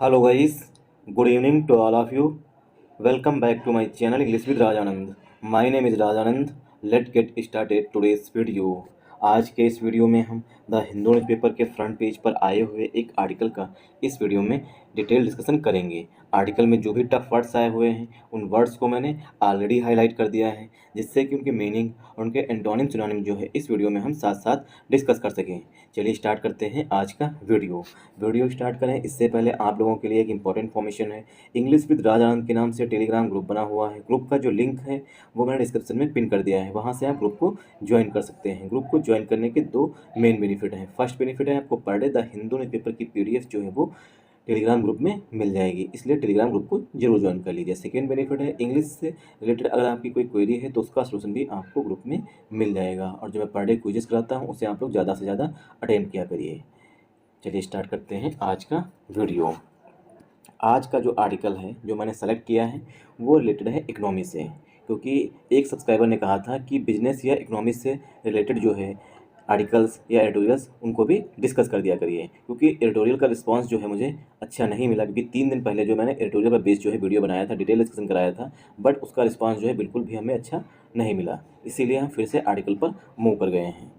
Hello guys, good evening to all of you. Welcome back to my channel English with Rajanand. My name is Rajanand. Let's get started today's video. आज के इस video में हम the Hindu newspaper के front page पर आए हुए एक आर्टिकल का इस वीडियो में डिटेल डिस्कशन करेंगे। आर्टिकल में जो भी टफ वर्ड्स आए हुए हैं उन वर्ड्स को मैंने ऑलरेडी हाईलाइट कर दिया है, जिससे कि उनके मीनिंग और उनके एंटोनिम सिनोनिम जो है इस वीडियो में हम साथ साथ डिस्कस कर सकें। चलिए स्टार्ट करते हैं आज का वीडियो स्टार्ट करें इससे पहले आप लोगों के लिए एक इंपॉर्टेंट इन्फॉर्मेशन है। इंग्लिश विद राजानंद के नाम से टेलीग्राम ग्रुप बना हुआ है। ग्रुप का जो लिंक है वो मैंने डिस्क्रिप्शन में पिन कर दिया है, वहाँ से आप ग्रुप को ज्वाइन कर सकते हैं। ग्रुप को ज्वाइन करने के दो मेन बेनिफिट हैं। फर्स्ट बेनिफिट है आपको per day the Hindu newspaper की PDF जो है वो टेलीग्राम ग्रुप में मिल जाएगी, इसलिए टेलीग्राम ग्रुप को जरूर ज्वाइन कर लीजिए। सेकेंड बेनिफिट है इंग्लिश से रिलेटेड अगर आपकी कोई क्वेरी है तो उसका सोल्यूशन भी आपको ग्रुप में मिल जाएगा। और जो मैं पर डे क्विजेस कराता हूँ उसे आप लोग ज़्यादा से ज़्यादा अटेंड किया करिए। चलिए स्टार्ट करते हैं आज का वीडियो। आज का जो आर्टिकल है जो मैंने सेलेक्ट किया है वो रिलेटेड है इकोनॉमी से, क्योंकि एक सब्सक्राइबर ने कहा था कि बिजनेस या इकोनॉमी से रिलेटेड जो है आर्टिकल्स या एडिटोरियल्स उनको भी डिस्कस कर दिया करिए, क्योंकि एडिटोरियल का रिस्पांस जो है मुझे अच्छा नहीं मिला। क्योंकि 3 दिन पहले जो मैंने एडिटोरियल पर बेस्ड जो है वीडियो बनाया था, डिटेल डिस्कशन कराया था, बट उसका रिस्पांस जो है बिल्कुल भी हमें अच्छा नहीं मिला, इसीलिए हम फिर से आर्टिकल पर मूव कर गए हैं।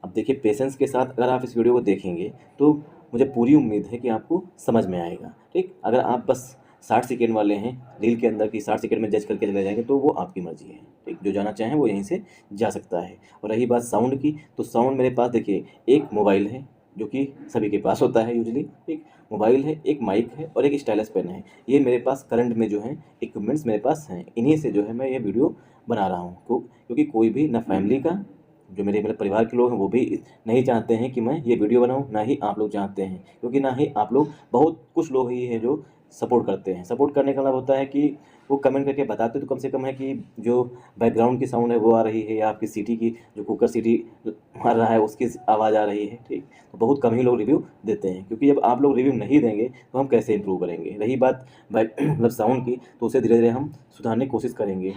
अब देखिए, पेशेंस के साथ अगर आप इस वीडियो को देखेंगे तो मुझे पूरी उम्मीद है कि आपको समझ में आएगा। ठीक, अगर आप बस 60 सेकेंड वाले हैं रील के अंदर कि 60 सेकेंड में जज करके चले जाएंगे तो वो आपकी मर्जी है। ठीक, जो जाना चाहें वो यहीं से जा सकता है। और रही बात साउंड की, तो साउंड मेरे पास देखिए एक मोबाइल है जो कि सभी के पास होता है यूजली। ठीक, मोबाइल है, एक माइक है और एक स्टाइलस पेन है। ये मेरे पास करंट में जो है इक्विपमेंट्स मेरे पास हैं, इन्हीं से जो है मैं ये वीडियो बना रहा हूँ। क्योंकि कोई भी ना फैमिली का, जो मेरे परिवार के लोग हैं वो भी नहीं चाहते हैं कि मैं ये वीडियो बनाऊं, ना ही आप लोग चाहते हैं, क्योंकि ना ही आप लोग, बहुत कुछ लोग ही हैं जो सपोर्ट करते हैं। सपोर्ट करने का मतलब होता है कि वो कमेंट करके बताते तो कम से कम है कि जो बैकग्राउंड की साउंड है वो आ रही है, या आपकी सीटी की जो कुकर सीटी मार रहा है उसकी आवाज़ आ रही है। ठीक, तो बहुत कम ही लोग रिव्यू देते हैं, क्योंकि जब आप लोग रिव्यू नहीं देंगे तो हम कैसे इंप्रूव करेंगे। रही बात मतलब साउंड की, तो उसे धीरे धीरे हम सुधारने की कोशिश करेंगे।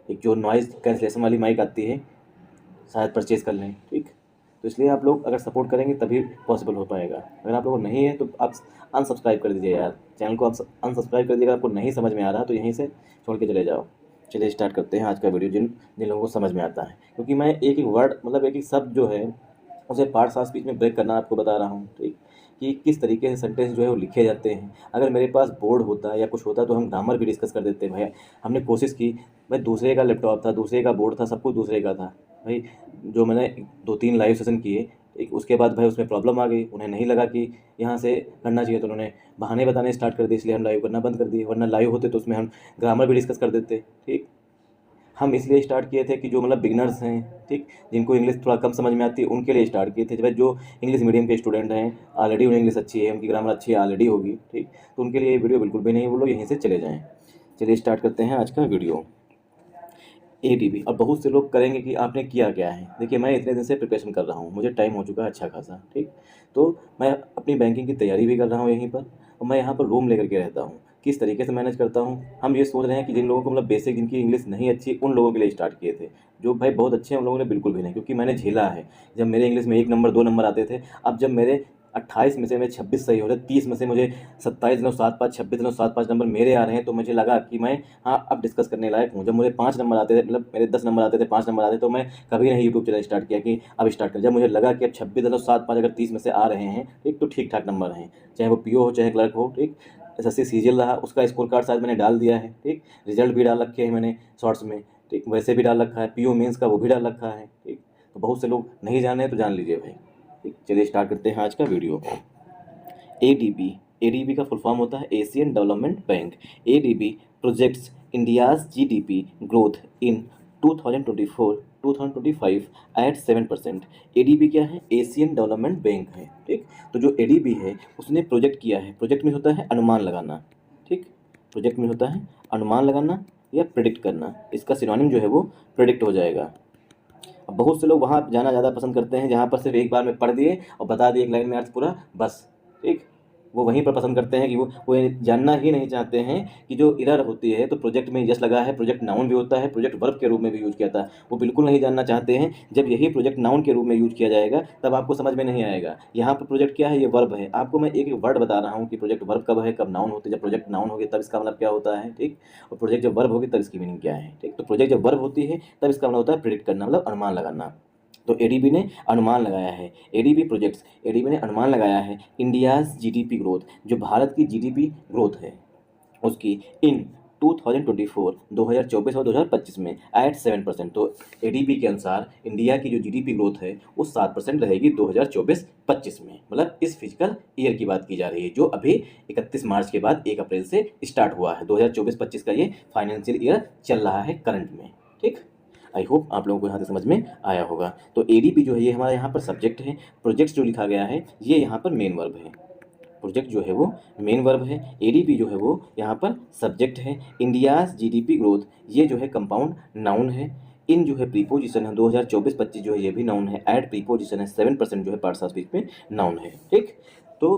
एक जो नॉइज़ कैंसलेशन वाली माइक आती है शायद परचेज़ कर लें। ठीक, तो इसलिए आप लोग अगर सपोर्ट करेंगे तभी पॉसिबल हो पाएगा। अगर आप लोगों को नहीं है तो आप अनसब्सक्राइब कर दीजिए यार, चैनल को आप अनसब्सक्राइब कर दीजिएगा। आपको नहीं समझ में आ रहा तो यहीं से छोड़ के चले जाओ। चलिए स्टार्ट करते हैं आज का वीडियो, जिन जिन लोगों को समझ में आता है, क्योंकि मैं एक एक वर्ड मतलब एक एक शब्द जो है उसे पार्ट सांस बीच में ब्रेक करना आपको बता रहा हूँ। ठीक, कि किस तरीके से सेंटेंस जो है वो लिखे जाते हैं। अगर मेरे पास बोर्ड होता या कुछ होता तो हम ग्रामर भी डिस्कस कर देते भाई। हमने कोशिश की, भाई दूसरे का लैपटॉप था, दूसरे का बोर्ड था, सब कुछ दूसरे का था भाई। जो मैंने 2-3 लाइव सेशन किए, एक उसके बाद भाई उसमें प्रॉब्लम आ गई, उन्हें नहीं लगा कि यहाँ से करना चाहिए, तो उन्होंने बहाने बताने स्टार्ट कर दिए, इसलिए हम लाइव करना बंद कर दिए। वरना लाइव होते तो उसमें हम ग्रामर भी डिस्कस कर देते। ठीक, हम इसलिए स्टार्ट किए थे कि जो मतलब बिगनर्स हैं, ठीक, जिनको इंग्लिश थोड़ा कम समझ में आती है उनके लिए स्टार्ट किए थे। भाई जो इंग्लिश मीडियम के स्टूडेंट हैं, ऑलरेडी उन्हें इंग्लिश अच्छी है, उनकी ग्रामर अच्छी है ऑलरेडी होगी। ठीक, तो उनके लिए ये वीडियो बिल्कुल भी नहीं, वो लोग यहीं से चले जाएँ। चलिए स्टार्ट करते हैं आज का वीडियो। ADB। अब बहुत से लोग करेंगे कि आपने किया क्या है। देखिए, मैं इतने दिन से प्रिपरेशन कर रहा हूँ, मुझे टाइम हो चुका है अच्छा खासा। ठीक, तो मैं अपनी बैंकिंग की तैयारी भी कर रहा हूँ यहीं पर, और मैं यहाँ पर रूम लेकर के रहता हूँ। किस तरीके से मैनेज करता हूँ, हम ये सोच रहे हैं कि जिन लोगों को मतलब बेसिक, जिनकी इंग्लिश नहीं अच्छी, उन लोगों के लिए स्टार्ट किए थे। जो भाई बहुत अच्छे हैं उन लोगों ने बिल्कुल भी नहीं, क्योंकि मैंने झेला है। जब मेरे इंग्लिश में 1 नंबर 2 नंबर आते थे, अब जब मेरे 28 में से मेरे 26 सही हो रहे, 30 में से मुझे 27.75 26.75 नंबर मेरे आ रहे हैं, तो मुझे लगा कि मैं हाँ अब डिस्कस करने लायक हूँ। जब मुझे 5 नंबर आते थे, मतलब मेरे 10 नंबर आते थे, 5 नंबर आते, तो मैं कभी नहीं यूट्यूब चैनल स्टार्ट किया कि अब स्टार्ट कर। जब मुझे लगा कि अब 26.75 अगर 30 में से आ रहे हैं, ठीक, तो ठीक ठाक नंबर हैं, चाहे वो PO हो चाहे क्लर्क हो। ठीक, SSC CGL रहा, उसका स्कोर कार्ड शायद मैंने डाल दिया है। ठीक, रिजल्ट भी डाल रखे हैं मैंने शॉर्ट्स में। ठीक, वैसे भी डाल रखा है, PO मेंस का वो भी डाल रखा है। ठीक, तो बहुत से लोग नहीं जाने हैं तो जान लीजिए भाई। ठीक, चलिए स्टार्ट करते हैं आज का वीडियो। ADB का फुल फॉर्म होता है Asian development bank. ADB projects India's GDP growth in 2024-2025 at 7%। ADB क्या है? एशियन डेवलपमेंट बैंक है। ठीक, तो जो ADB है उसने प्रोजेक्ट किया है। प्रोजेक्ट में होता है अनुमान लगाना। ठीक, प्रोजेक्ट में होता है अनुमान लगाना या प्रिडिक्ट करना। इसका सिनोनिम जो है वो प्रिडिक्ट हो जाएगा। अब बहुत से लोग वहाँ जाना ज़्यादा पसंद करते हैं जहाँ पर सिर्फ एक बार में पढ़ दिए और बता दिए एक लाइन में अर्थ पूरा, बस। ठीक, वो वहीं पर पसंद करते हैं कि वो ये जानना ही नहीं चाहते हैं कि जो एरर होती है, तो प्रोजेक्ट में यस लगा है, प्रोजेक्ट नाउन भी होता है, प्रोजेक्ट वर्ब के रूप में भी यूज किया जाता है, वो बिल्कुल नहीं जानना चाहते हैं। जब यही प्रोजेक्ट नाउन के रूप में यूज किया जाएगा तब आपको समझ में नहीं आएगा। यहाँ पर प्रोजेक्ट क्या है, ये वर्ब है। आपको मैं एक एक वर्ड बता रहा हूँ कि प्रोजेक्ट वर्ब कब है, कब नाउन होती है। जब प्रोजेक्ट नाउन होगी तब इसका मतलब क्या होता है, ठीक, और प्रोजेक्ट जब वर्ब होगी तब इसकी मीनिंग क्या है, ठीक। तो प्रोजेक्ट जब वर्ब होती है तब इसका मतलब होता है प्रेडिक्ट करना, मतलब अनुमान लगाना। तो एडीबी ने अनुमान लगाया है, एडीबी प्रोजेक्ट्स, एडीबी ने अनुमान लगाया है इंडियाज जीडीपी ग्रोथ, जो भारत की जीडीपी ग्रोथ है उसकी इन 2024 2024 और 2025 में एट 7%। तो एडीबी के अनुसार इंडिया की जो जीडीपी ग्रोथ है वो 7% रहेगी 2024-25 में। मतलब इस फिजिकल ईयर की बात की जा रही है, जो अभी 31 मार्च के बाद 1 अप्रैल से स्टार्ट हुआ है। 2024-25 का ये फाइनेंशियल ईयर चल रहा है करंट में, ठीक। आई होप आप लोगों को यहाँ से समझ में आया होगा। तो एडीपी जो है ये हमारा यहाँ पर सब्जेक्ट है, प्रोजेक्ट्स जो लिखा गया है ये यहाँ पर मेन वर्ब है। प्रोजेक्ट जो है वो मेन वर्ब है, एडीपी जो है वो यहाँ पर सब्जेक्ट है। इंडियाज जीडीपी ग्रोथ ये जो है कंपाउंड नाउन है। इन जो है प्रीपोजिशन है 2024-25 जो है ये भी नाउन है। एड प्रीपोजिशन है 7% जो है पार्ट्स ऑफ स्पीच में नाउन है, ठीक। तो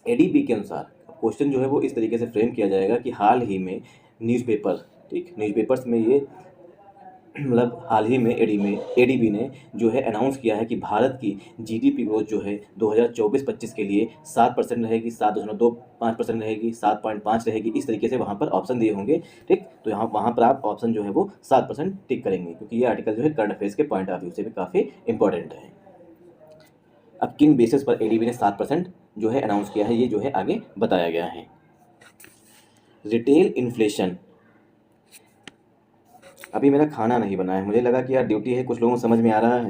एडीपी के अनुसार क्वेश्चन जो है वो इस तरीके से फ्रेम किया जाएगा कि हाल ही में न्यूज़पेपर, ठीक, न्यूज़पेपर्स में ये मतलब हाल ही में एडीबी ने जो है अनाउंस किया है कि भारत की जीडीपी ग्रोथ जो है 2024-25 के लिए 7% रहेगी, 7.25% रहेगी, 7.5 रहेगी। इस तरीके से वहाँ पर ऑप्शन दिए होंगे, ठीक। तो यहाँ वहाँ पर आप ऑप्शन जो है वो 7% टिक करेंगे, क्योंकि ये आर्टिकल जो है करंट अफेयर्स के पॉइंट ऑफ व्यू से भी काफ़ी इंपॉर्टेंट है। अब किन बेसिस पर एडीबी ने 7% जो है अनाउंस किया है ये जो है आगे बताया गया है। रिटेल इन्फ्लेशन, अभी मेरा खाना नहीं बना है, मुझे लगा कि यार ड्यूटी है, कुछ लोगों को समझ में आ रहा है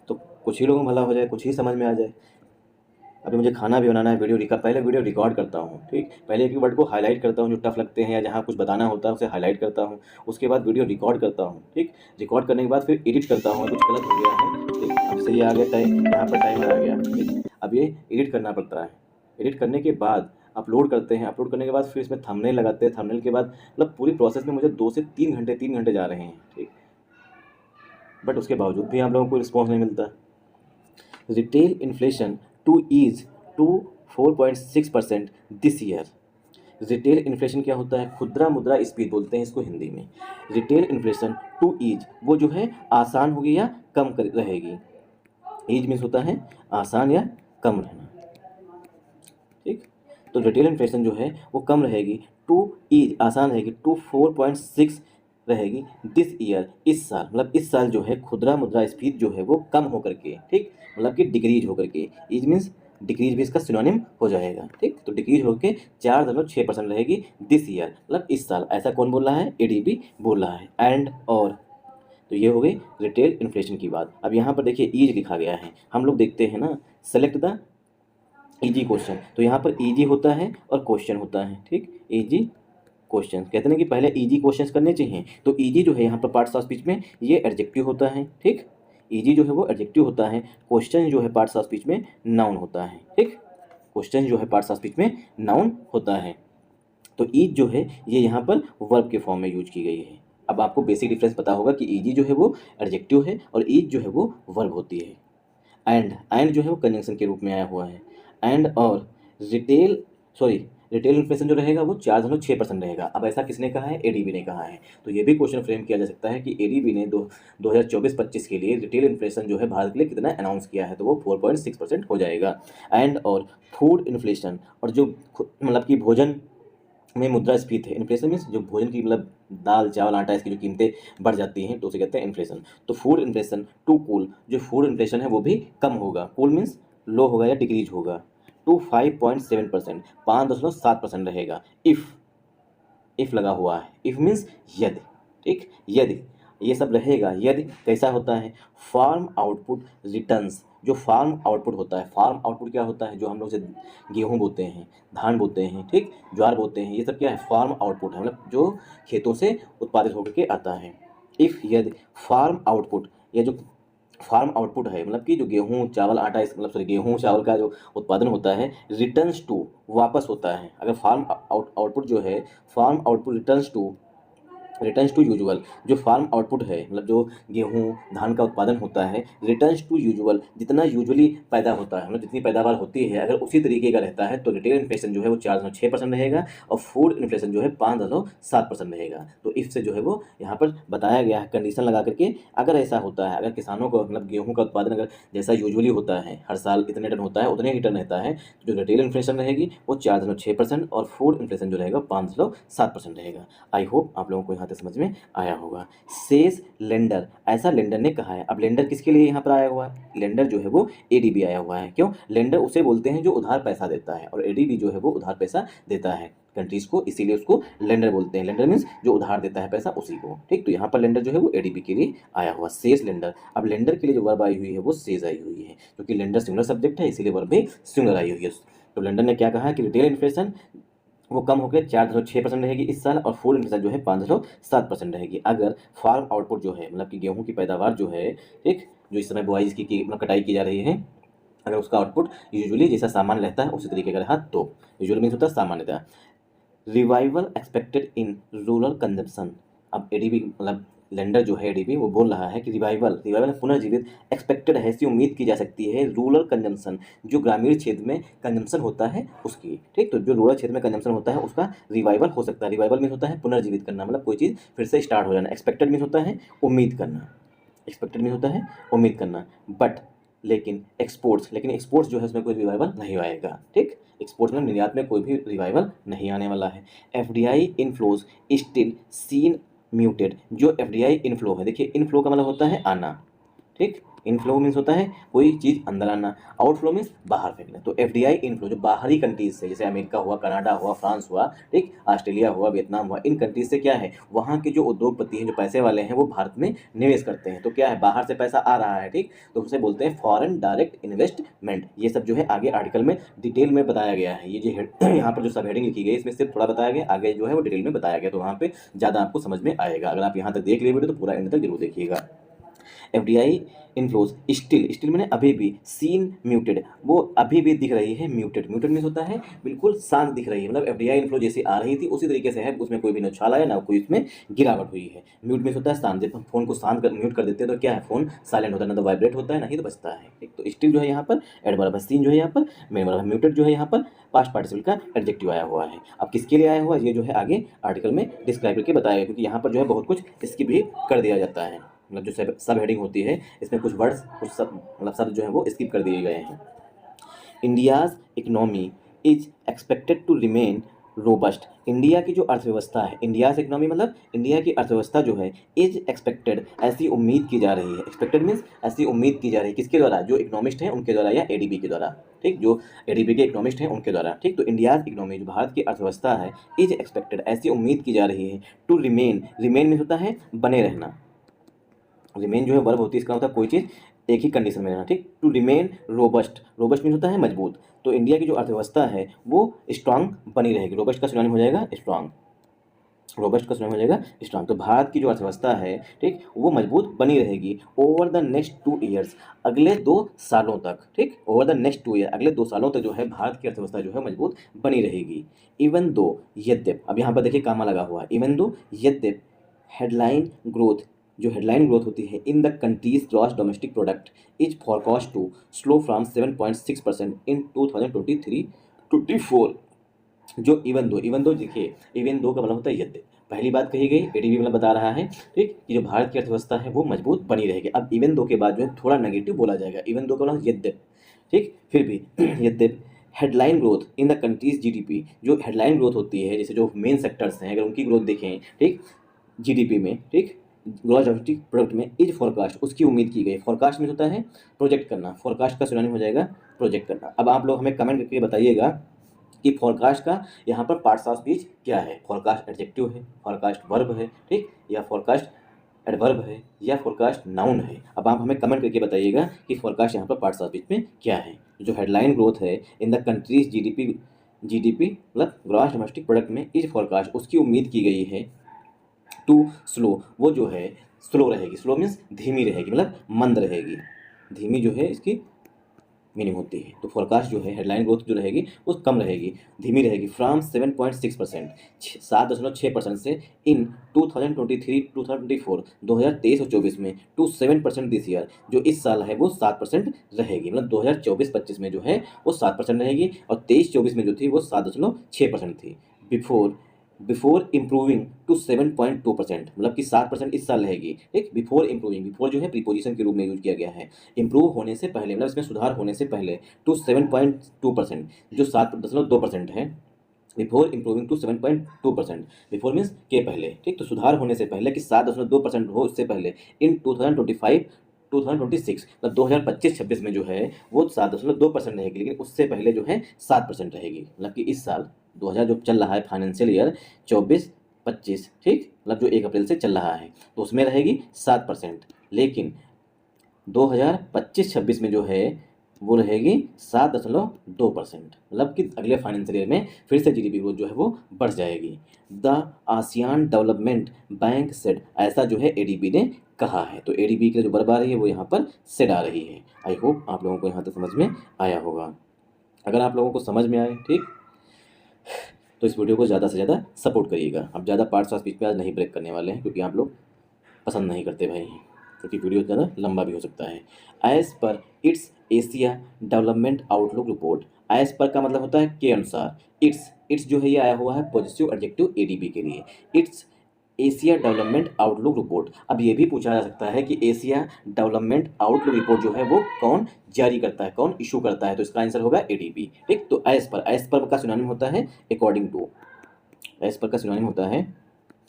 तो कुछ ही लोगों को भला हो जाए, कुछ ही समझ में आ जाए। अभी मुझे खाना भी बनाना है, पहले वीडियो रिकॉर्ड करता हूँ, ठीक। पहले एक वर्ड को हाईलाइट करता हूँ जो टफ लगते हैं या जहाँ कुछ बताना होता है उसे हाईलाइट करता हूँ। उसके बाद वीडियो रिकॉर्ड करता हूँ, ठीक। रिकॉर्ड करने के बाद फिर एडिट करता हूँ, कुछ गलत हो गया है, ठीक। अब सही आ गया टाइम, यहाँ पर टाइमर आ गया, ठीक। अब ये एडिट करना पड़ता है। एडिट करने के बाद अपलोड करते हैं, अपलोड करने के बाद फिर इसमें थंबनेल लगाते हैं, थंबनेल के बाद मतलब पूरी प्रोसेस में मुझे 2 से 3 घंटे जा रहे हैं, ठीक। बट उसके बावजूद भी आप लोगों को रिस्पॉन्स नहीं मिलता। Retail inflation to ease to 4.6% this year. Retail inflation क्या होता है, खुदरा मुद्रा स्फीति बोलते हैं इसको हिंदी में। रिटेल इन्फ्लेशन टू ईज वो जो है आसान होगी या कम रहेगी। ईज मीन्स होता है आसान या कम रहना, ठीक। तो रिटेल इन्फ्लेशन जो है वो कम रहेगी, टू ईज आसान रहेगी, टू 4.6 रहेगी दिस ईयर इस साल। मतलब इस साल जो है खुदरा मुद्रास्फीति जो है वो कम होकर के, ठीक, मतलब कि डिक्रीज होकर के। ईज मीन्स डिक्रीज भी इसका सिनोनिम हो जाएगा, ठीक। तो डिक्रीज होकर 4.6% रहेगी दिस ईयर, मतलब इस साल। ऐसा कौन बोल रहा है, एडीबी बोल रहा है। एंड और तो ये हो गई रिटेल इन्फ्लेशन की बात। अब यहाँ पर देखिए ईज लिखा गया है, हम लोग देखते हैं ना, सेलेक्ट द इजी क्वेश्चन। तो यहाँ पर इजी होता है और क्वेश्चन होता है, ठीक। इजी क्वेश्चन कहते हैं कि पहले इजी क्वेश्चंस करने चाहिए। तो इजी जो है यहाँ पर पार्ट्स ऑफ स्पीच में ये एडजेक्टिव होता है, ठीक। इजी जो है वो एडजेक्टिव होता है। क्वेश्चन जो है पार्ट्स ऑफ स्पीच में नाउन होता है, ठीक। क्वेश्चन जो है पार्ट्स ऑफ स्पीच में नाउन होता है। तो ईज जो है ये यहाँ पर वर्ब के फॉर्म में यूज की गई है। अब आपको बेसिक डिफरेंस पता होगा कि इजी जो है वो एडजेक्टिव है और ईज जो है वो वर्ब होती है। एंड जो है वो कंजंक्शन के रूप में आया हुआ है। एंड और रिटेल इन्फ्लेशन जो रहेगा वो 4.6% रहेगा। अब ऐसा किसने कहा है, एडीबी ने कहा है। तो ये भी क्वेश्चन फ्रेम किया जा सकता है कि एडीबी ने 2024-25 के लिए रिटेल इन्फ्लेशन जो है भारत के लिए कितना अनाउंस किया है, तो वो 4.6% हो जाएगा। एंड और फूड इन्फ्लेशन, और जो मतलब कि भोजन में मुद्रास्फीति है। इन्फ्लेशन मीन्स जो भोजन की मतलब दाल चावल आटा इसकी जो कीमतें बढ़ जाती हैं तो उसे कहते हैं इन्फ्लेशन। तो फूड इन्फ्लेशन टू कूल, जो फूड इन्फ्लेशन है वो भी कम होगा। कूल मीन्स लो होगा या डिक्रीज होगा। टू 5.7%, 5.7% रहेगा। इफ लगा हुआ है, इफ मीन्स यदि, ठीक। यदि ये सब रहेगा, यदि कैसा होता है, फार्म आउटपुट रिटर्न्स। जो फार्म आउटपुट होता है, फार्म आउटपुट क्या होता है, जो हम लोग से गेहूँ बोते हैं, धान बोते हैं, ठीक, ज्वार बोते हैं, ये सब क्या है, फार्म आउटपुट है, मतलब जो खेतों से उत्पादित होकर के आता है। इफ यदि फार्म आउटपुट, ये जो फार्म आउटपुट है मतलब कि जो गेहूँ चावल आटा मतलब सॉरी गेहूँ चावल का जो उत्पादन होता है, रिटर्न्स टू वापस होता है। अगर फार्म आउटपुट जो है, farm output returns to returns to usual, जो फार्म आउटपुट है मतलब जो गेहूँ धान का उत्पादन होता है, रिटर्न्स टू यूजुअल जितना यूजुअली पैदा होता है मतलब जितनी पैदावार होती है अगर उसी तरीके का रहता है तो रिटेल इन्फ्लेशन जो है वो 4.6% रहेगा और फूड इन्फ्लेशन जो है 5.7% रहेगा। तो इससे जो है वो यहाँ पर बताया गया है कंडीशन लगा करके, अगर ऐसा होता है, अगर किसानों को मतलब गेहूँ का उत्पादन अगर जैसा यूजुअली होता है हर साल इतने टन होता है उतने ही टन रहता है, तो जो रिटेल इन्फ्लेशन रहेगी वो 4.6% और फूड इन्फ्लेशन जो रहेगा 5.7% रहेगा। आई होप आप लोगों को यहाँ तक समझ में आया होगा। सेज लेंडर, ऐसा लेंडर ने कहा है। अब लेंडर किसके लिए यहाँ पर आया हुआ है? लेंडर जो है वो एडीबी आया हुआ है। क्यों? लेंडर उसे बोलते हैं जो उधार पैसा देता है और एडीबी जो है वो उधार पैसा देता है कंट्रीज को, इसीलिए उसको लेंडर बोलते हैं। लेंडर मीन्स जो उधार देता है पैसा उसी को। ठीक, तो यहाँ पर लेंडर जो है वो एडीबी के लिए आया हुआ, सेज लेंडर। अब लेंडर के लिए जो वर्ब आई हुई है वो सेज आई हुई है, क्योंकि लेंडर सिंगुलर सब्जेक्ट है इसीलिए वर्ब भी सिंगुलर आई हुई है। तो लेंडर ने क्या कहा कि रिटेल इन्फ्लेशन वो कम होकर 4.6% रहेगी इस साल और फूड इन्फ्लेशन जो है 5.7% रहेगी। अगर फार्म आउटपुट जो है मतलब कि गेहूं की पैदावार जो है, ठीक, जो इस समय बुआई की मतलब कटाई की जा रही है, अगर उसका आउटपुट यूजुअली जैसा सामान्य रहता है उसी तरीके का रहा तो यूजुअली मीन्स होता है सामान्यतः। Revival expected in rural consumption. अब एडीबी मतलब लेंडर जो है एडीबी वो बोल रहा है कि रिवाइवल पुनर्जीवित एक्सपेक्टेड है, ऐसी उम्मीद की जा सकती है रूरल कंजम्पशन, जो ग्रामीण क्षेत्र में कंजम्पशन होता है उसकी। ठीक, तो जो रूरल क्षेत्र में कंजम्पशन होता है उसका रिवाइवल हो सकता है। रिवाइवल मीन होता है पुनर्जीवित करना, मतलब कोई चीज़ फिर से स्टार्ट हो जाना। एक्सपेक्टेड मीन होता है उम्मीद करना, एक्सपेक्टेड मीन होता है उम्मीद करना। बट लेकिन एक्सपोर्ट्स जो है उसमें कोई रिवाइवल नहीं आएगा। ठीक, एक्सपोर्ट्स में निर्यात में कोई भी रिवाइवल नहीं आने वाला है। FDI inflows still seen muted, जो एफडीआई इनफ्लो है, देखिए इनफ्लो का मतलब होता है आना। ठीक, इनफ्लो मीन्स होता है कोई चीज़ अंदर आना, आउटफ्लो मीन्स बाहर फेंकना। तो एफडीआई इनफ्लो जो बाहरी कंट्रीज से, जैसे अमेरिका हुआ, कनाडा हुआ, फ्रांस हुआ, ठीक, ऑस्ट्रेलिया हुआ, वियतनाम हुआ, इन कंट्रीज से क्या है, वहाँ के जो उद्योगपति हैं, जो पैसे वाले हैं, वो भारत में निवेश करते हैं। तो क्या है, बाहर से पैसा आ रहा है। ठीक, तो उसे बोलते हैं फॉरेन डायरेक्ट इन्वेस्टमेंट। ये सब जो है आगे आर्टिकल में डिटेल में बताया गया है। ये जो यहाँ पर जो सब हेडिंग लिखी गई इसमें सिर्फ थोड़ा बताया गया, आगे जो है वो डिटेल में बताया गया, तो वहाँ पे ज़्यादा आपको समझ में आएगा। अगर आप यहाँ तक देख लिए वीडियो तो पूरा एंड तक जरूर देखिएगा। एफडीआई इनफ्लोज स्टिल मैंने अभी भी, सीन म्यूटेड वो अभी भी दिख रही है म्यूटेड। म्यूटेड मीन्स होता है बिल्कुल शांत दिख रही है, मतलब एफडीआई इनफ्लो जैसी आ रही थी उसी तरीके से है, उसमें कोई भी न उछाल आया ना कोई उसमें गिरावट हुई है। म्यूट मीन्स होता है शांत, जब हम फोन को शांत कर म्यूट कर देते हैं तो क्या है, फोन साइलेंट होता है, ना तो वाइब्रेट होता है ना ही तो बजता है। ठीक, तो स्टिल जो है यहाँ पर एडवर्ब है, सीन जो है यहाँ पर मेन वर्ब है, म्यूटेड जो है यहाँ पर पास्ट पार्टिसिपल का एडजेक्टिव आया हुआ है। अब किसके लिए आया हुआ है ये जो है आगे आर्टिकल में डिस्क्राइब करके बताया गया, क्योंकि यहाँ पर जो है बहुत कुछ स्किप भी कर दिया जाता है, मतलब जो सब हेडिंग होती है इसमें कुछ वर्ड्स कुछ सब मतलब शब्द जो है वो स्किप कर दिए गए हैं। India's economy is expected to remain robust. India की जो अर्थव्यवस्था है, इंडियाज इकोनॉमी मतलब इंडिया की अर्थव्यवस्था जो है, इज एक्सपेक्टेड ऐसी उम्मीद की जा रही है। एक्सपेक्टेड मीन्स ऐसी उम्मीद की जा रही है, किसके द्वारा, जो इकोनॉमिस्ट हैं उनके द्वारा या एडीबी के द्वारा। ठीक, जो एडीबी के इकोनॉमिस्ट हैं उनके द्वारा। ठीक, तो इंडियाज इकोनॉमी जो भारत की अर्थव्यवस्था है, इज एक्सपेक्टेड ऐसी उम्मीद की जा रही है टू रिमेन मीन्स होता है बने रहना, रिमेन जो है वर्ब होती है, इसका होता है कोई चीज़ एक ही कंडीशन में रहना। ठीक, टू रिमेन रोबस्ट मीन होता है मजबूत। तो इंडिया की जो अर्थव्यवस्था है वो स्ट्रांग बनी रहेगी। रोबस्ट का सिनोनिम हो जाएगा स्ट्रांग, रोबस्ट का सिनोनिम हो जाएगा स्ट्रांग। तो भारत की जो अर्थव्यवस्था है, ठीक, वो मजबूत बनी रहेगी ओवर द नेक्स्ट 2 ईयर्स, अगले 2 सालों तक। ठीक, ओवर द नेक्स्ट 2 ईयर, अगले 2 सालों तक जो है भारत की अर्थव्यवस्था जो है मजबूत बनी रहेगी। इवन दो, यद्यप, अब यहाँ पर देखिए कामा लगा हुआ है, इवन दो यद्यप हेडलाइन ग्रोथ, जो हेडलाइन ग्रोथ होती है in the country's gross domestic product is forecast to slow from 7.6% in 2023-24। जो इवन दो देखिए, इवन दो का मतलब होता है यद्यप, पहली बात कही गई, एडीबी मतलब बता रहा है, ठीक, कि जो भारत की अर्थव्यवस्था है वो मजबूत बनी रहेगी। अब इवन दो के बाद जो है थोड़ा नेगेटिव बोला जाएगा, इवन दो का मतलब यद्यप। ठीक, फिर भी यद्यप headline growth in the countries GDP, जो हेडलाइन ग्रोथ होती है, जैसे जो मेन सेक्टर्स हैं अगर उनकी ग्रोथ देखें, ठीक, जीडीपी में, ठीक, ग्रॉस डोमेस्टिक प्रोडक्ट में, इज फॉरकास्ट उसकी उम्मीद की गई। फॉरकास्ट में होता है प्रोजेक्ट करना, फॉरकास्ट का सिनोनिम हो जाएगा प्रोजेक्ट करना। अब आप लोग हमें कमेंट करके बताइएगा कि फॉरकास्ट का यहाँ पर पार्ट्स ऑफ स्पीच क्या है। फॉरकास्ट एडजेक्टिव है, फॉरकास्ट वर्ब है, ठीक, या फॉरकास्ट एडवर्ब है, या फॉरकास्ट नाउन है। अब आप हमें कमेंट करके बताइएगा कि फॉरकास्ट यहाँ पर पार्ट्स ऑफ स्पीच में क्या है। जो हेडलाइन ग्रोथ है इन द कंट्रीज जीडीपी मतलब ग्रॉस डोमेस्टिक प्रोडक्ट में, इज फॉरकास्ट उसकी उम्मीद की गई है टू स्लो, वो जो है स्लो रहेगी, स्लो मीन्स धीमी रहेगी, मतलब मंद रहेगी, धीमी जो है इसकी मीनिंग होती है। तो फोरकास्ट जो है, हेडलाइन ग्रोथ जो रहेगी वो कम रहेगी, धीमी रहेगी, फ्रॉम 7.6%, 7.6% से इन 2023-2024, 2023 और 24 में, टू 7% दिस ईयर, जो इस साल है वो 7% रहेगी। मतलब 2024-25 में जो है वो 7% रहेगी, और 23-24 में जो थी वो 7.6% थी। बिफोर इम्प्रूविंग टू 7.2%, मतलब कि 7% इस साल रहेगी। ठीक, बिफोर इम्प्रूविंग, बिफोर जो है प्रीपोजिशन के रूप में यूज किया गया है, इम्प्रूव होने से पहले, मतलब इसमें सुधार होने से पहले, टू 7.2%, जो 7.2% है, before improving to 7.2%, before means के पहले। ठीक, तो सुधार होने से पहले कि 7.2% हो, उससे पहले इन 2025-2026, मतलब 2025-26 में जो है वो 7.2% रहेगी, लेकिन उससे पहले जो है 7% रहेगी। मतलब कि इस साल 2000 जो चल रहा है, फाइनेंशियल ईयर 24-25, ठीक, मतलब जो 1 अप्रैल से चल रहा है, तो उसमें रहेगी 7%, लेकिन 2025-26 में जो है वो रहेगी 7.2%, मतलब कि अगले फाइनेंशियल ईयर में फिर से जीडीपी ग्रोथ जो है वो बढ़ जाएगी। The ASEAN development bank said, ऐसा जो है एडीबी ने कहा है। तो एडीबी की जो वर्ब आ रही है वो यहाँ पर सेड आ रही है। आई होप आप लोगों को यहाँ तक समझ में आया होगा। अगर आप लोगों को समझ में आए, ठीक, तो इस वीडियो को ज़्यादा से ज़्यादा सपोर्ट करिएगा। अब ज़्यादा पार्ट्स ऑफ स्पीच पे आज नहीं ब्रेक करने वाले हैं, क्योंकि आप लोग पसंद नहीं करते भाई, क्योंकि वीडियो ज़्यादा लंबा भी हो सकता है। As per it's Asia development outlook report, as per का मतलब होता है के अनुसार, इट्स जो है ये आया हुआ है पॉजिटिव एडजेक्टिव एडीबी के लिए, it's Asia development outlook report. अब ये भी पूछा जा सकता है कि एशिया डेवलपमेंट आउटलुक रिपोर्ट जो है वो कौन जारी करता है, कौन इशू करता है, तो इसका आंसर होगा एडीबी। ठीक, तो एज पर का सिनोनिम होता है अकॉर्डिंग टू, एज पर का सिनोनिम होता है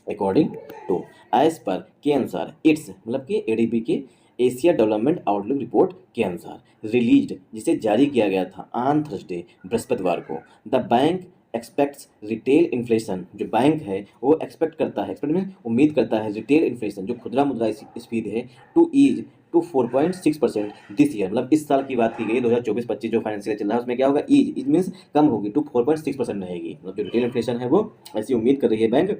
अकॉर्डिंग टू। एज पर के अनुसार, इट्स मतलब कि एडीबी के एशिया डेवलपमेंट आउटलुक रिपोर्ट के अनुसार, रिलीज्ड जिसे जारी किया गया था ऑन थर्सडे, बृहस्पतिवार को, the bank aspects retail inflation, जो बैंक है वो एक्सपेक्ट करता है, एक्सपेक्ट में उम्मीद करता है, रिटेल इन्फ्लेशन जो खुदरा मुद्रास्फीति है, to ease to 4.6% this year, मतलब इस साल की बात की गई 2024-25 जो फाइनेंशियल चल रहा है उसमें क्या होगा, ईज मीन्स कम होगी, टू 4.6% रहेगी। मतलब जो रिटेल इन्फ्लेशन है वो ऐसी उम्मीद कर रही है बैंक,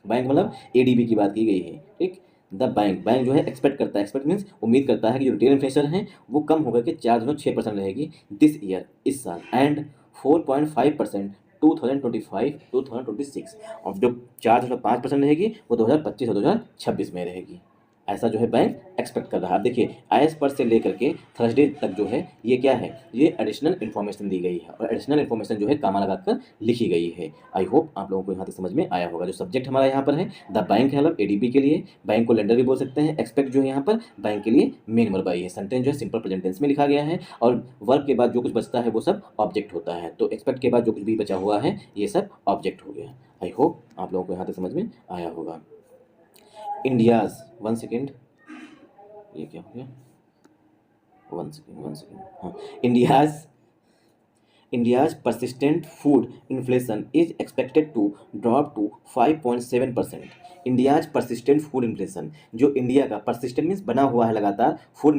बैंक मतलब एडीबी की बात की गई है। ठीक, द बैंक जो है एक्सपेक्ट करता है, एक्सपेक्ट मीन्स उम्मीद करता है कि जो रिटेल इन्फ्लेशन है वो कम होकर के 4.6% रहेगी दिस ईयर, इस साल, एंड 4.5% 2025-2026, और जो 4.5% रहेगी वो 2025 और 2026 में रहेगी। ऐसा जो है बैंक एक्सपेक्ट कर रहा है। अब देखिए, आईएस पर से लेकर के थर्सडे तक जो है ये क्या है, ये एडिशनल इन्फॉर्मेशन दी गई है, और एडिशनल इन्फॉर्मेशन जो है कामा लगाकर लिखी गई है। आई होप आप लोगों को यहाँ तक समझ में आया होगा। जो सब्जेक्ट हमारा यहाँ पर है द बैंक है, मतलब एडीबी के लिए, बैंक को लेंडर भी बोल सकते हैं, एक्सपेक्ट जो है यहाँ पर बैंक के लिए मेन वर्ब आई है, सेंटेंस जो है सिंपल प्रेजेंट टेंस में लिखा गया है, और वर्ब के बाद जो कुछ बचता है वो सब ऑब्जेक्ट होता है। तो एक्सपेक्ट के बाद जो कुछ भी बचा हुआ है ये सब ऑब्जेक्ट हो गया। आई होप आप लोगों को यहाँ तक समझ में आया होगा। इंडियाज, वन सेकेंड, ये क्या हो गया, वन सेकेंड, हाँ, India's persistent food inflation is expected to drop to 5.7%। India's persistent food inflation, जो इंडिया का परसिस्टेंट मीन्स बना हुआ है लगातार, फूड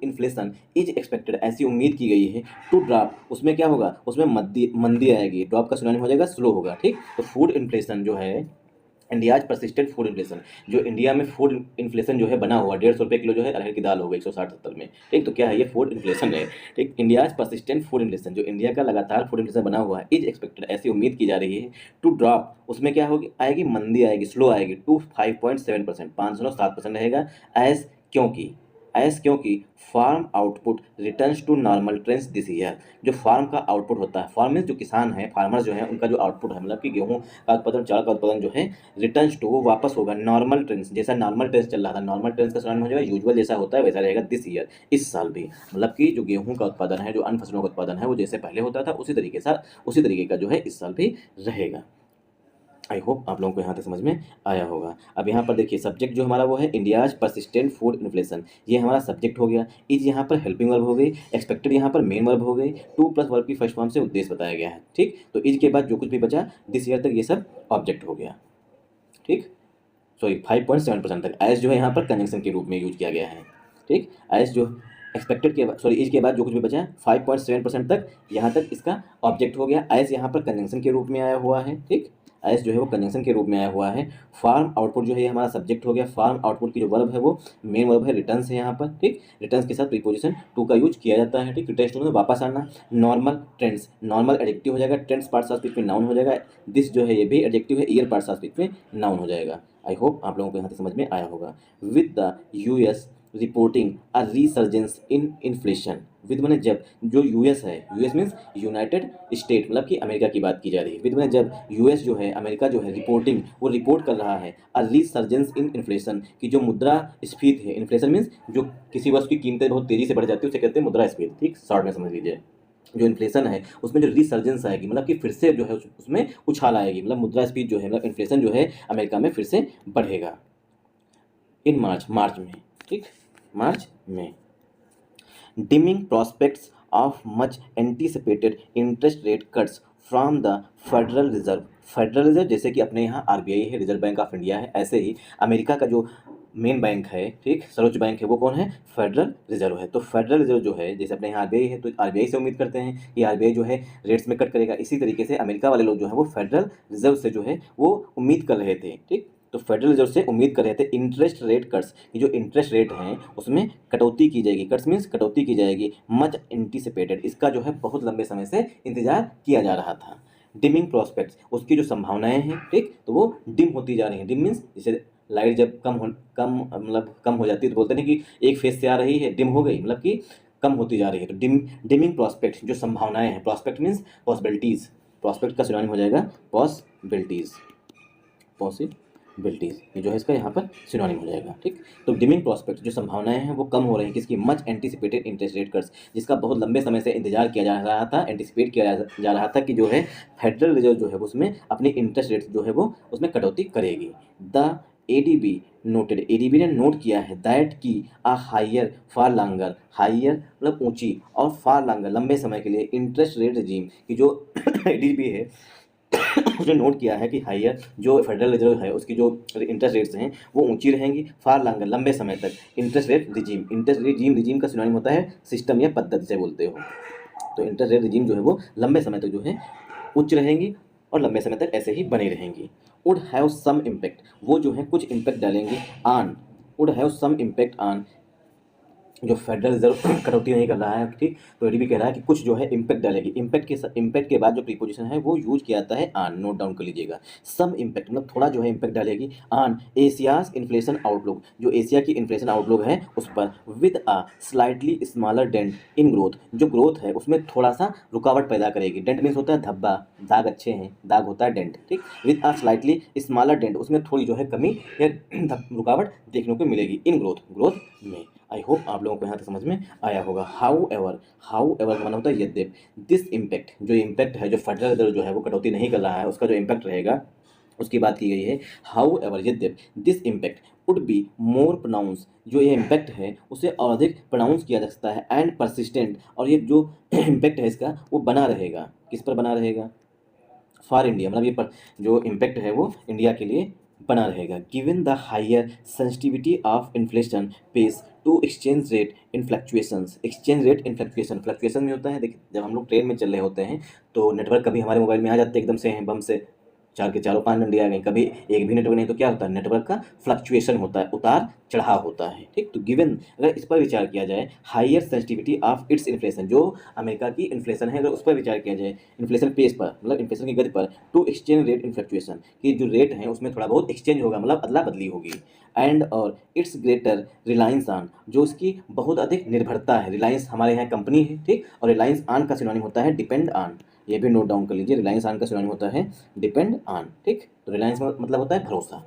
इन्फ्लेशन इज एक्सपेक्टेड ऐसी उम्मीद की गई है, टू ड्रॉप, उसमें क्या होगा, उसमें मंदी आएगी, ड्रॉप का सिनोनिम हो जाएगा स्लो होगा। ठीक, तो फूड इन्फ्लेशन जो है, इंडियाज परसिस्टेंट फूड इन्फ्लेशन, जो इंडिया में फूड इन्फ्लेशन जो है बना हुआ, 150 रुपये किलो जो है अरहर की दाल हो गई 160-170 में। ठीक, तो क्या है ये फूड इन्फ्लेशन है। ठीक, इंडियाज परसिस्टेंट फूड इन्फ्लेशन, जो इंडिया का लगातार फूड इन्फ्लेशन बना हुआ है, इज एक्सपेक्टेड ऐसी उम्मीद की जा रही है, टू ड्रॉप, उसमें क्या होगी, आएगी मंदी आएगी, स्लो आएगी, टू 5.7%, 5.7% रहेगा, एज क्योंकि farm output returns to normal trends this year, जो फार्म का आउटपुट होता है, फार्म में जो किसान है, फार्मर जो है, उनका जो आउटपुट है, मतलब कि गेहूं का उत्पादन, चावल का उत्पादन जो है, रिटर्न्स टू वो वापस होगा नॉर्मल ट्रेंड्स, जैसा नॉर्मल ट्रेंड्स चल रहा था, नॉर्मल ट्रेंड्स का सिनोनिम हो जाएगा यूजुअल, जैसा होता है वैसा रहेगा दिस ईयर, इस साल भी। मतलब कि जो गेहूं का उत्पादन है, जो अन्य फसलों का उत्पादन है, वो जैसे पहले होता था उसी तरीके का जो है इस साल भी रहेगा। आई होप आप लोगों को यहाँ तक समझ में आया होगा। अब यहाँ पर देखिए, सब्जेक्ट जो हमारा वो है इंडियाज परसिस्टेंट फूड इन्फ्लेशन, ये हमारा सब्जेक्ट हो गया, इज यहाँ पर हेल्पिंग वर्ब हो गई, एक्सपेक्टेड यहाँ पर मेन वर्ब हो गई, टू प्लस वर्ब की फर्स्ट फॉर्म से उद्देश्य बताया गया है। ठीक, तो इज के बाद जो कुछ भी बचा दिस ईयर तक ये सब ऑब्जेक्ट हो गया। ठीक, सॉरी 5.7% तक, एज जो है यहाँ पर कंजंक्शन के रूप में यूज किया गया है। ठीक, एज जो एक्सपेक्टेड के सॉरी इज के बाद जो कुछ भी बचा 5.7% तक, यहाँ तक इसका ऑब्जेक्ट हो गया। एस यहाँ पर कंजंक्शन के रूप में आया हुआ है, ठीक, एस जो है वो कंजंक्शन के रूप में आया हुआ है। फार्म आउटपुट जो है ये हमारा सब्जेक्ट हो गया। फार्म आउटपुट की जो वर्ब है वो मेन वर्ब है, रिटर्न्स है यहाँ पर, ठीक। रिटर्न्स के साथ प्रीपोजिशन टू का यूज किया जाता है, ठीक। रिटर्न्स टू में वापस आना। नॉर्मल ट्रेंड्स, नॉर्मल एडजेक्टिव हो जाएगा, ट्रेंड्स पार्ट्स ऑफ स्पीच में नाउन हो जाएगा। दिस जो है ये भी एडजेक्टिव है, ईयर पार्ट्स ऑफ स्पीच में नाउन हो जाएगा। आई होप आप लोगों को यहाँ तक समझ में आया होगा। With the US reporting a resurgence in inflation, with मैंने जब, जो यूएस है, यूएस मीन्स यूनाइटेड स्टेट, मतलब कि अमेरिका की बात की जा रही है। विद मैंने जब यूएस जो है, अमेरिका जो है, रिपोर्टिंग वो रिपोर्ट कर रहा है अ रिसर्जेंस इन इन्फ्लेशन, की जो मुद्रास्फीति है, इन्फ्लेशन मीन्स जो किसी वस्तु की कीमतें बहुत तेजी से बढ़ जाती है उसे कहते हैं मुद्रास्फीति, ठीक, शॉर्ट में समझ लीजिए। जो इन्फ्लेशन है उसमें जो रिसर्जेंस आएगी, मतलब कि फिर से जो है उसमें उछाल आएगी, मतलब मुद्रास्फीति जो है, मतलब इन्फ्लेशन जो है अमेरिका में फिर से बढ़ेगा। इन मार्च, मार्च में, ठीक, मार्च में। Dimming prospects of much anticipated interest rate cuts from the federal reserve. Federal reserve जैसे कि अपने यहाँ आरबीआई है, रिजर्व बैंक ऑफ इंडिया है, ऐसे ही अमेरिका का जो मेन बैंक है, ठीक, सर्वोच्च बैंक है, वो कौन है? फेडरल रिजर्व है। तो फेडरल रिजर्व जो है, जैसे अपने यहाँ आरबीआई है तो आरबीआई से उम्मीद करते हैं कि आरबीआई जो है रेट्स में कट करेगा, इसी तरीके से अमेरिका वाले लोग जो है वो फेडरल रिजर्व से जो है वो उम्मीद कर रहे थे, ठीक। तो फेडरल रिजर्व से उम्मीद कर रहे थे इंटरेस्ट रेट कट्स, ये जो इंटरेस्ट रेट हैं उसमें कटौती की जाएगी। कट्स मीन्स कटौती की जाएगी। मच एंटीसिपेटेड, इसका जो है बहुत लंबे समय से इंतजार किया जा रहा था। डिमिंग प्रोस्पेक्ट्स, उसकी जो संभावनाएं हैं, ठीक, तो वो डिम होती जा रही हैं। डिम मीन्स जैसे लाइट जब कम हो जाती है तो बोलते हैं कि एक फेज से आ रही है, डिम हो गई, मतलब कि कम होती जा रही है। तो डिमिंग प्रोस्पेक्ट, जो संभावनाएं हैं, प्रोस्पेक्ट मीन्स पॉसिबिलिटीज, प्रोस्पेक्ट का सिनोनिम हो जाएगा पॉसिबिलिटीज, पॉसिबिलिटीज, ये जो है इसका यहाँ पर सिनोनिम हो जाएगा, ठीक। तो डिमिंग प्रोस्पेक्ट, जो संभावनाएं हैं वो कम हो रही हैं, किसकी? Much anticipated interest rate cuts, जिसका बहुत लंबे समय से इंतजार किया जा रहा था, एंटीसिपेट किया जा रहा था कि जो है फेडरल रिजर्व जो है उसमें अपनी इंटरेस्ट रेट जो है वो उसमें कटौती करेगी। द एडीबी नोटेड, एडीबी ने नोट किया है दैट की a higher for longer, higher मतलब ऊंची, और फॉर लॉन्गर लंबे समय के लिए, इंटरेस्ट रेट रिजीम की जो एडीबी है उसने नोट किया है कि हायर जो फेडरल रिजर्व है उसकी जो इंटरेस्ट रेट्स हैं वो ऊंची रहेंगी फॉर लॉन्गर, लंबे समय तक। Interest rate regime, interest regime, regime का सिनोनिम होता है सिस्टम या पद्धति से बोलते हो। तो इंटरेस्ट रेट रिजीम जो है वो लंबे समय तक जो है उच्च रहेंगी और लंबे समय तक ऐसे ही बनी रहेंगी। वुड हैव सम इम्पैक्ट, वो जो है कुछ इम्पैक्ट डालेंगे on, would have some impact on, जो फेडरल रिजर्व कटौती नहीं कर रहा है, ठीक, तो एडीबी कह रहा है कि कुछ जो है इम्पैक्ट डालेगी। इम्पैक्ट के बाद जो प्रीपोजिशन है वो यूज किया जाता है ऑन, नोट डाउन कर लीजिएगा। सम इम्पैक्ट मतलब थोड़ा जो है इम्पैक्ट डालेगी ऑन एशियाज इन्फ्लेशन आउटलुक, जो एशिया की इन्फ्लेशन आउटलुक है उस पर। With a slightly smaller dent in growth, जो ग्रोथ है उसमें थोड़ा सा रुकावट पैदा करेगी। डेंट मीन्स होता है धब्बा, दाग अच्छे हैं, दाग होता है डेंट, ठीक। With a slightly smaller dent, उसमें थोड़ी जो है कमी या रुकावट देखने को मिलेगी इन ग्रोथ में। आई होप आप लोगों को यहाँ तक समझ में आया होगा। हाउ एवर का माना होता है यद्यप। दिस इम्पैक्ट, जो इम्पैक्ट है, जो फेडरल रिजर्व जो है वो कटौती नहीं कर रहा है उसका जो इम्पैक्ट रहेगा उसकी बात की गई है। हाउ एवर यद्यप, this impact would be more pronounce, जो ये इम्पैक्ट है उसे और अधिक प्रोनाउंस किया जा सकता है, एंड परसिस्टेंट, और ये जो इम्पैक्ट है इसका वो बना रहेगा। किस पर बना रहेगा? फॉर इंडिया, मतलब ये जो इम्पैक्ट है वो इंडिया के लिए बना रहेगा। Given the higher sensitivity of inflation pace to exchange rate in fluctuations, exchange rate in fluctuation में होता है, देखिए जब हम लोग ट्रेन में चल रहे होते हैं तो नेटवर्क कभी हमारे मोबाइल में आ जाते हैं एकदम से हैं बम से, चार के चारों 5 डंडी आ गई, कभी एक भी नेटवर्क नहीं, तो क्या होता है? नेटवर्क का फ्लक्चुएशन होता है, उतार चढ़ाव होता है, ठीक। तो गिवन, अगर इस पर विचार किया जाए, higher sensitivity of its inflation, जो अमेरिका की इन्फ्लेशन है अगर उस पर विचार किया जाए, इन्फ्लेशन पेस पर, मतलब इन्फ्लेशन की गति पर, to exchange rate in fluctuation, कि जो रेट है उसमें थोड़ा बहुत एक्सचेंज होगा, मतलब अदला बदली होगी। एंड और इट्स ग्रेटर रिलायंस ऑन, जो उसकी बहुत अधिक निर्भरता है, रिलायंस हमारे यहाँ कंपनी है, ठीक, और रिलायंस ऑन का सिनोनिम होता है डिपेंड ऑन, ये भी नोट डाउन कर लीजिए। रिलायंस ऑन का सिनोनिम होता है डिपेंड ऑन, ठीक। तो रिलायंस मतलब होता है भरोसा।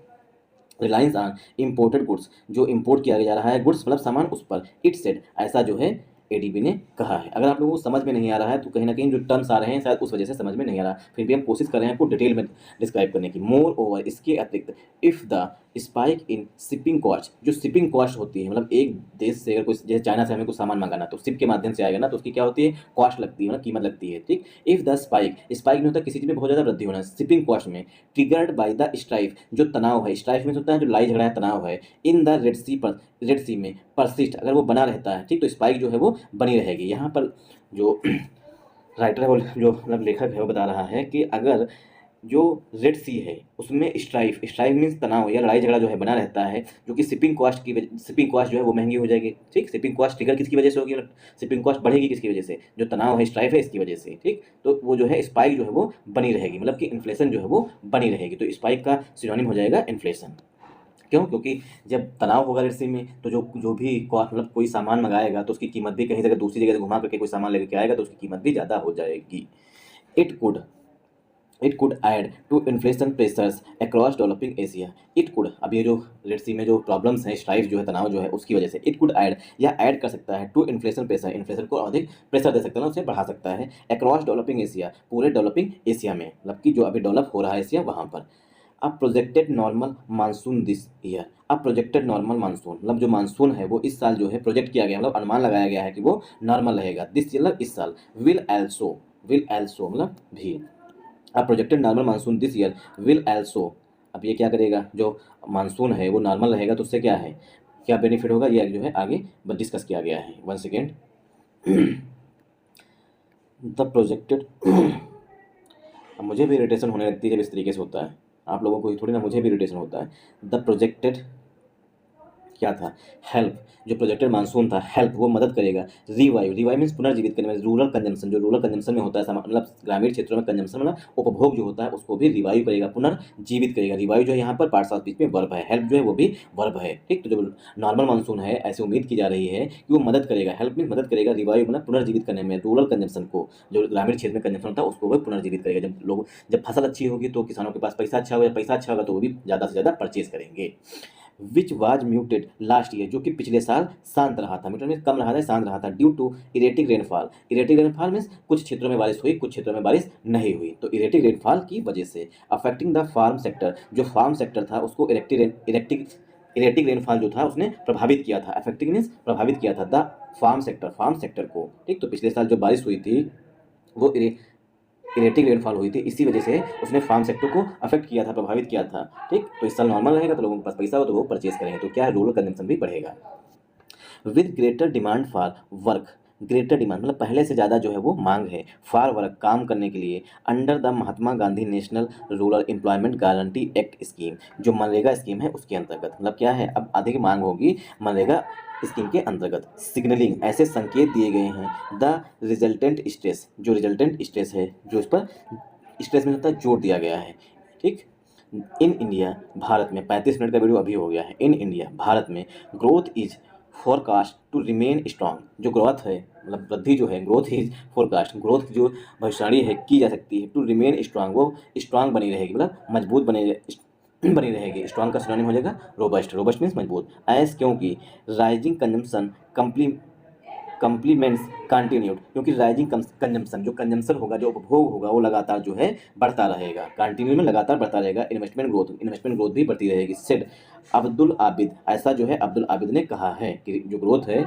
रिलायंस ऑन इम्पोर्टेड गुड्स, जो इम्पोर्ट किया जा रहा है गुड्स मतलब सामान, उस पर। इट सेड, ऐसा जो है एडीबी ने कहा है। अगर आप लोगों को समझ में नहीं आ रहा है तो कहीं ना कहीं जो टर्म्स आ रहे हैं शायद उस वजह से समझ में नहीं आ रहा, फिर भी हम कोशिश कर रहे हैं आपको डिटेल में डिस्क्राइब करने की। मोर ओवर, इसके अतिरिक्त, if the spike in shipping cost, जो शिपिंग कॉस्ट होती है, मतलब एक देश से अगर कोई जैसे चाइना से हमें कुछ सामान मंगाना तो शिप के माध्यम से आएगा ना, तो उसकी क्या होती है, कॉस्ट लगती है, मतलब कीमत लगती है, ठीक। इफ़ द स्पाइक, स्पाइक नहीं होता किसी चीज़ में बहुत ज़्यादा वृद्धि होना शिपिंग कॉस्ट में, ट्रिगर्ड बाय द स्ट्राइफ, जो तनाव है, स्ट्राइफ में होता है जो लड़ाई झगड़ा है, तनाव है, इन द रेड सी पर, रेड सी में परसिस्ट, अगर वो बना रहता है, ठीक, तो स्पाइक जो है वो बनी रहेगी। यहाँ पर जो राइटर है वो, जो मतलब लेखक है वो बता रहा है कि अगर जो रेड सी है उसमें स्ट्राइफ, स्ट्राइफ मीन्स तनाव या लड़ाई झगड़ा जो है बना रहता है, जो कि शिपिंग कॉस्ट की शिपिंग कॉस्ट जो है वो महंगी हो जाएगी, ठीक। शिपिंग कॉस्ट ट्रिगर किसकी वजह से होगी, शिपिंग कॉस्ट बढ़ेगी किसकी वजह से, जो तनाव है, स्ट्राइफ है, इसकी वजह से, ठीक। तो वो जो है स्पाइक जो है वो बनी रहेगी, मतलब कि इन्फ्लेशन जो है वो बनी रहेगी। तो स्पाइक का सिनोनिम हो जाएगा इन्फ्लेशन। क्यों? क्योंकि जब तनाव होगा रेड सी में तो जो जो भी मतलब कोई सामान मंगाएगा तो उसकी कीमत भी कहीं से, अगर दूसरी जगह से घुमा करके कोई सामान लेकर के आएगा तो उसकी कीमत भी ज़्यादा हो जाएगी। It could it could add to inflation pressures across developing Asia. It could, अब ये जो रेड सी में जो प्रॉब्लम्स हैं, स्ट्राइफ जो है, तनाव जो है, उसकी वजह से इट कुड ऐड, या ऐड कर सकता है, टू इन्फ्लेशन प्रेशर, इन्फ्लेशन को अधिक प्रेशर दे सकता है ना, उसे बढ़ा सकता है, अक्रॉस डेवलपिंग एशिया, पूरे डेवलपिंग एशिया में, मतलब कि जो अभी डेवलप हो रहा है एशिया वहाँ पर। अब projected normal monsoon this year, अब प्रोजेक्टेड नॉर्मल मानसून, मतलब जो मानसून है वो इस साल जो है प्रोजेक्ट किया गया, मतलब अनुमान लगाया गया है कि वो नॉर्मल रहेगा, दिस ईयर, इस साल, विल एल्सो मतलब भी, अब projected normal monsoon this year will also, अब ये क्या करेगा, जो मानसून है वो नॉर्मल रहेगा तो उससे क्या है, क्या बेनिफिट होगा, ये जो है आगे डिस्कस किया गया है। One second. द प्रोजेक्टेड अब मुझे भी इरिटेशन होने लगती है जब इस तरीके से होता है, आप लोगों को ही थोड़ी ना, मुझे भी इरिटेशन होता है। द प्रोजेक्टेड क्या था, हेल्प, जो प्रोजेक्टेड मानसून था, हेल्प वो मदद करेगा, रिवाइव, रिवाइव मीन्स पुनर्जीवित करने में, रूरल कंजम्पशन, जो रूरल कंजम्पशन में होता है, मतलब ग्रामीण क्षेत्रों में कंजम्पशन मतलब उपभोग जो होता है उसको भी रिवाइव करेगा, पुनर्जीवित करेगा। रिवाइव जो है यहाँ पर पार्ट साथ बीच में वर्ब है, हेल्प जो है वो भी वर्ब है, ठीक। तो जो नॉर्मल मानसून है ऐसे उम्मीद की जा रही है कि वो मदद करेगा, हेल्प मीन्स मदद करेगा, रिवाइव मतलब पुनर्जीवित करने में, रूरल कंजम्पशन को, जो ग्रामीण क्षेत्र में कंजम्पशन होता है उसको वो पुनर्जीवित करेगा। जब फसल अच्छी होगी तो किसानों के पास पैसा अच्छा होगा, पैसा अच्छा होगा तो वो भी ज़्यादा से ज़्यादा परचेज करेंगे। Which was muted last year, जो कि पिछले साल शांत रहा था, म्यूटेड मीन्स कम रहा था, शांत रहा था, due to erratic rainfall, erratic rainfall means कुछ क्षेत्रों में बारिश हुई, कुछ क्षेत्रों में बारिश नहीं हुई, तो इरेटिक रेनफॉल की वजह से, अफेक्टिंग द फार्म सेक्टर, जो फार्म सेक्टर था उसको इरेटिक रेनफॉल जो था उसने प्रभावित किया था, अफेक्टिंग मीन्स प्रभावित किया था, द फार्म सेक्टर को, ठीक। तो पिछले साल जो बारिश हुई थी वो इरेटिक रेनफॉल हुई थी, इसी वजह से उसने फार्म सेक्टर को अफेक्ट किया था, प्रभावित किया था, ठीक। तो इस साल नॉर्मल रहेगा तो लोगों के पास पैसा हो तो वो परचेज करेंगे, तो क्या है, रूरल कंजम्पशन भी बढ़ेगा। With greater demand for work, greater demand मतलब पहले से ज़्यादा जो है वो मांग है, फॉर वर्क काम करने के लिए, under the Mahatma Gandhi national rural employment guarantee act scheme, जो मनरेगा स्कीम है उसके अंतर्गत, मतलब क्या है, अब अधिक मांग होगी मनरेगा स्कीम के अंतर्गत। सिग्नलिंग, ऐसे संकेत दिए गए हैं, द रिजल्टेंट स्ट्रेस, जो रिजल्टेंट स्ट्रेस है, जो इस पर स्ट्रेस में होता है जोर दिया गया है, ठीक। इन इंडिया, भारत में, 35 मिनट का वीडियो अभी हो गया है। इन इंडिया, भारत में, growth is forecast to remain strong, जो ग्रोथ है मतलब वृद्धि जो है, ग्रोथ इज फोरकास्ट, ग्रोथ जो भविष्यवाणी है की जा सकती है, टू रिमेन स्ट्रांग, वो स्ट्रांग बनी रहेगी, मतलब मजबूत बनी रहेगी। स्ट्रांग का सिनोनिम हो जाएगा रोबस्ट, रोबस्ट मीन्स मजबूत, एज क्योंकि राइजिंग कंजम्पशन कंप्लीमेंट्स कंटिन्यूड, क्योंकि राइजिंग कंजम्पशन, जो कंजम्पशन होगा, जो उपभोग होगा वो लगातार जो है बढ़ता रहेगा, कंटिन्यू में लगातार बढ़ता रहेगा, इन्वेस्टमेंट ग्रोथ भी बढ़ती रहेगी। सेड अब्दुल आबिद, ऐसा जो है अब्दुल आबिद ने कहा है कि जो ग्रोथ है,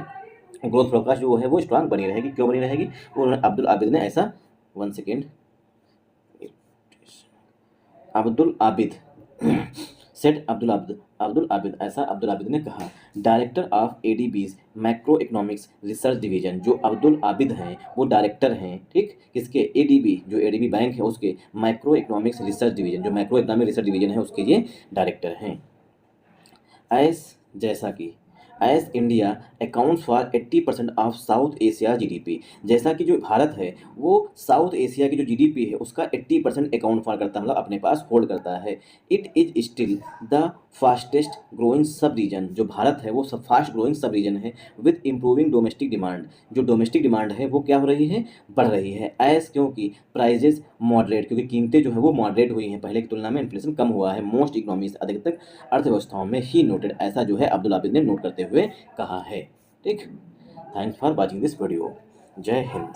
ग्रोथ फोरकास्ट जो है वो स्ट्रांग बनी रहेगी। क्यों बनी रहेगी, उन्होंने अब्दुल आबिद ने ऐसा, वन सेकेंड, अब्दुल आबिद सेठ अब्दुल आबिद, ऐसा अब्दुल आबिद ने कहा। Director of ADB's macro economics research division, जो अब्दुल आबिद हैं वो डायरेक्टर हैं, ठीक, किसके, एडीबी, जो एडीबी बैंक है उसके माइक्रो इकोनॉमिक्स रिसर्च डिवीजन, जो माइक्रो इकोनॉमिक रिसर्च डिवीजन है उसके ये डायरेक्टर हैं। एस जैसा कि S India accounts for 80% of south Asia GDP, जैसा कि जो भारत है वो साउथ एशिया की जो जीडीपी है उसका 80% अकाउंट फॉर करता है, मतलब अपने पास होल्ड करता है। It is still the fastest growing सब रीजन, जो भारत है वो सब फास्ट ग्रोइंग सब रीजन है, विद इम्प्रूविंग डोमेस्टिक डिमांड, जो डोमेस्टिक डिमांड है वो क्या हो रही है, बढ़ रही है। एस क्योंकि प्राइजेस मॉडरेट, क्योंकि कीमतें जो है वो मॉडरेट हुई हैं, पहले की तुलना में इन्फ्लेशन कम हुआ है, मोस्ट इकोनॉमीज, अधिकतर अर्थव्यवस्थाओं में ही नोटेड, ऐसा जो है अब्दुल आबिद ने नोट करते हुए कहा है, ठीक। Thanks for watching this video. जय हिंद।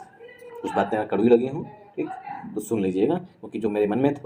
कुछ बातें अगर कड़वी लगी हों, ठीक, तो सुन लीजिएगा, क्योंकि जो मेरे मन में था